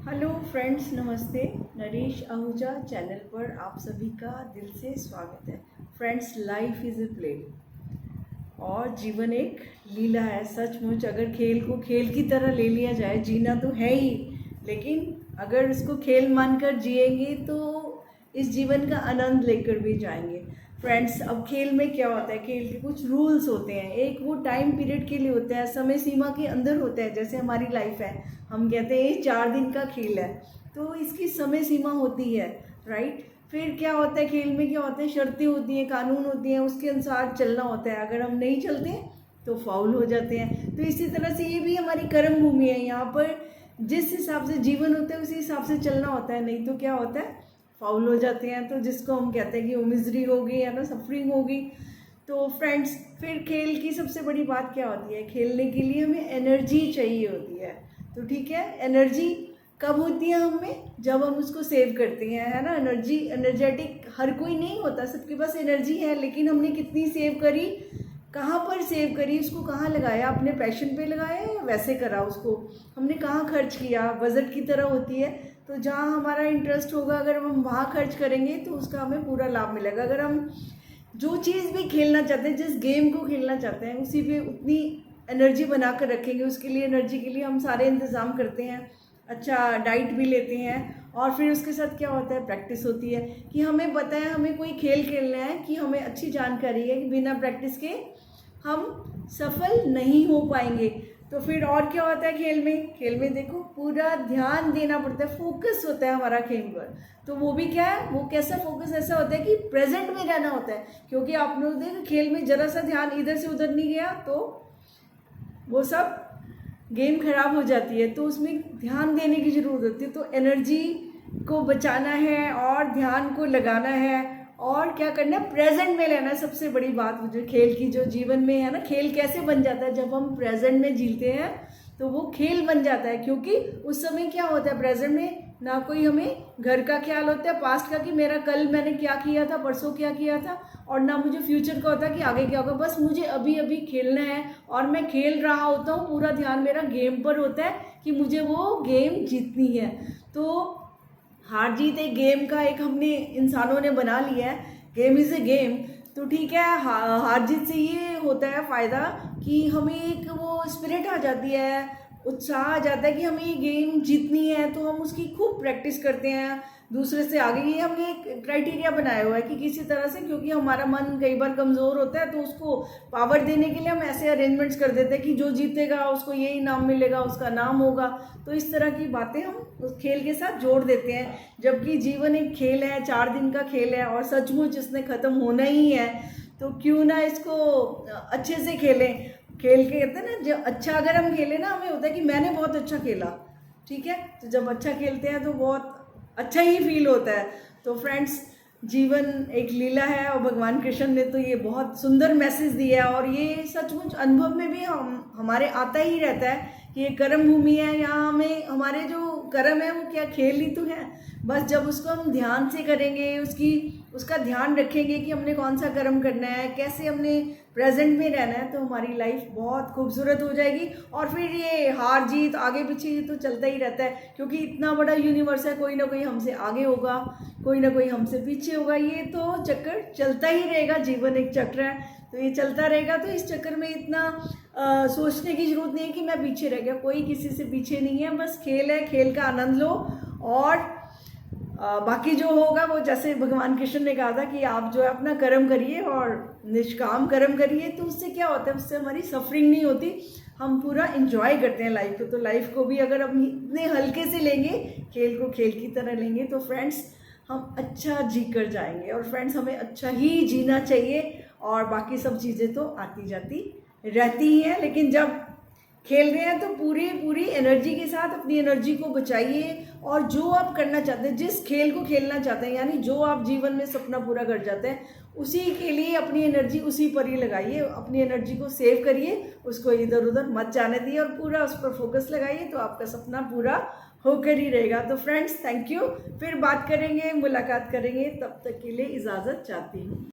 Hello friends, नमस्ते। Naresh Ahuja channel पर आप सभी का दिल से स्वागत है। Friends, life is a play और जीवन एक लीला है। सचमुच अगर खेल को खेल की तरह ले लिया जाए, जीना तो है ही, लेकिन अगर इसको खेल मानकर जिएंगे तो इस जीवन का आनंद लेकर भी जाएंगे। फ्रेंड्स, अब खेल में क्या होता है, खेल के कुछ रूल्स होते हैं। एक वो टाइम पीरियड के लिए होता है, समय सीमा के अंदर होता है। जैसे हमारी लाइफ है, हम कहते हैं 4 दिन का खेल है, तो इसकी समय सीमा होती है, राइट। फिर क्या होता है, खेल में क्या होता है, शर्तें होती हैं, कानून होती हैं, उसके अनुसार चलना होता है। अगर हम नहीं चलते तो फाउल हो जाते हैं। तो इसी तरह से ये भी हमारी कर्म भूमि है। यहाँ पर जिस हिसाब से जीवन होता है उसी हिसाब से चलना होता है, नहीं तो क्या होता है, फाउल हो जाते हैं। तो जिसको हम कहते हैं कि वो मिजरी होगी या ना सफरिंग होगी। तो फ्रेंड्स, फिर खेल की सबसे बड़ी बात क्या होती है, खेलने के लिए हमें एनर्जी चाहिए होती है। तो ठीक है, एनर्जी कब होती है हमें, जब हम उसको सेव करते हैं, है ना। एनर्जेटिक हर कोई नहीं होता, सबके पास एनर्जी है, लेकिन हमने कितनी सेव करी, कहाँ पर सेव करी, उसको कहाँ लगाया, अपने पैशन पे लगाया या वैसे करा, उसको हमने कहाँ खर्च किया। बजट की तरह होती है, तो जहाँ हमारा इंटरेस्ट होगा अगर हम वहाँ खर्च करेंगे तो उसका हमें पूरा लाभ मिलेगा। अगर हम जो चीज़ भी खेलना चाहते हैं, जिस गेम को खेलना चाहते हैं, उसी पे उतनी एनर्जी बना कर रखेंगे। उसके लिए, एनर्जी के लिए हम सारे इंतज़ाम करते हैं, अच्छा डाइट भी लेते हैं, और फिर उसके साथ क्या होता है, प्रैक्टिस होती है। कि हमें पता है हमें कोई खेल खेलना है, कि हमें अच्छी जानकारी है कि बिना प्रैक्टिस के हम सफल नहीं हो पाएंगे। तो फिर और क्या होता है खेल में देखो, पूरा ध्यान देना पड़ता है, फोकस होता है हमारा खेल पर। तो वो भी क्या है, वो कैसा फोकस, ऐसा होता है कि प्रेजेंट में रहना होता है। क्योंकि आप लोग देखो, खेल में जरा सा ध्यान इधर से उधर नहीं गया तो वो सब गेम खराब हो जाती है। तो उसमें ध्यान देने की जरूरत होती है। तो एनर्जी को बचाना है और ध्यान को लगाना है, और क्या करना है, प्रेजेंट में लेना है। सबसे बड़ी बात मुझे खेल की जो जीवन में है ना, खेल कैसे बन जाता है, जब हम प्रेजेंट में जीते हैं तो वो खेल बन जाता है। क्योंकि उस समय क्या होता है, प्रेजेंट में ना कोई हमें घर का ख्याल होता है, पास्ट का कि मेरा कल मैंने क्या किया था, परसों क्या किया था, और ना मुझे फ्यूचर का होता है कि आगे क्या होगा। बस मुझे अभी अभी खेलना है, और मैं खेल रहा होता हूँ, पूरा ध्यान मेरा गेम पर होता है कि मुझे वो गेम जीतनी है। तो हार जीत एक गेम का एक हमने इंसानों ने बना लिया है, गेम इज़ ए गेम। तो ठीक है, हार जीत से ये होता है फ़ायदा कि हमें एक वो स्पिरिट आ जाती है, उत्साह आ जाता है कि हमें ये गेम जीतनी है। तो हम उसकी खूब प्रैक्टिस करते हैं दूसरे से आगे। ये हमने एक क्राइटेरिया बनाया हुआ है कि किसी तरह से, क्योंकि हमारा मन कई बार कमज़ोर होता है, तो उसको पावर देने के लिए हम ऐसे अरेंजमेंट्स कर देते हैं कि जो जीतेगा उसको ये इनाम मिलेगा, उसका नाम होगा। तो इस तरह की बातें हम उस खेल के साथ जोड़ देते हैं। जबकि जीवन एक खेल है, 4 दिन का खेल है, और सचमुच इसने ख़त्म होना ही है। तो क्यों ना इसको अच्छे से खेलें। खेल के कहते हैं ना, जो अच्छा अगर हम खेलें ना, हमें होता है कि मैंने बहुत अच्छा खेला, ठीक है। तो जब अच्छा खेलते हैं तो बहुत अच्छा ही फील होता है। तो फ्रेंड्स, जीवन एक लीला है, और भगवान कृष्ण ने तो ये बहुत सुंदर मैसेज दिया है। और ये सचमुच अनुभव में भी हमारे आता ही रहता है कि ये कर्म भूमि है। यहाँ हमें हमारे जो कर्म है वो क्या, खेल ही तो है। बस जब उसको हम ध्यान से करेंगे, उसका ध्यान रखेंगे कि हमने कौन सा कर्म करना है, कैसे हमने प्रेजेंट में रहना है, तो हमारी लाइफ बहुत खूबसूरत हो जाएगी। और फिर ये हार जीत आगे पीछे ये तो चलता ही रहता है, क्योंकि इतना बड़ा यूनिवर्स है, कोई ना कोई हमसे आगे होगा, कोई ना कोई हमसे पीछे होगा। ये तो चक्कर चलता ही रहेगा, जीवन एक चक्र है, तो ये चलता रहेगा। तो इस चक्कर में इतना सोचने की जरूरत नहीं है कि मैं पीछे रह गया। कोई किसी से पीछे नहीं है, बस खेल है, खेल का आनंद लो। और बाकी जो होगा वो, जैसे भगवान कृष्ण ने कहा था कि आप जो है अपना कर्म करिए और निष्काम कर्म करिए। तो उससे क्या होता है, उससे हमारी सफरिंग नहीं होती, हम पूरा इंजॉय करते हैं लाइफ को। तो लाइफ को भी अगर हम इतने हल्के से लेंगे, खेल को खेल की तरह लेंगे, तो फ्रेंड्स हम अच्छा जी कर जाएंगे। और फ्रेंड्स, हमें अच्छा ही जीना चाहिए, और बाकी सब चीज़ें तो आती जाती रहती ही हैं। लेकिन जब खेल रहे हैं तो पूरी पूरी एनर्जी के साथ अपनी एनर्जी को बचाइए। और जो आप करना चाहते हैं, जिस खेल को खेलना चाहते हैं, यानी जो आप जीवन में सपना पूरा कर जाते हैं, उसी के लिए अपनी एनर्जी उसी पर ही लगाइए। अपनी एनर्जी को सेव करिए, उसको इधर उधर मत जाने दिए, और पूरा उस पर फोकस लगाइए, तो आपका सपना पूरा होकर ही रहेगा। तो फ्रेंड्स, थैंक यू। फिर बात करेंगे, मुलाकात करेंगे, तब तक के लिए इजाज़त चाहती हूँ।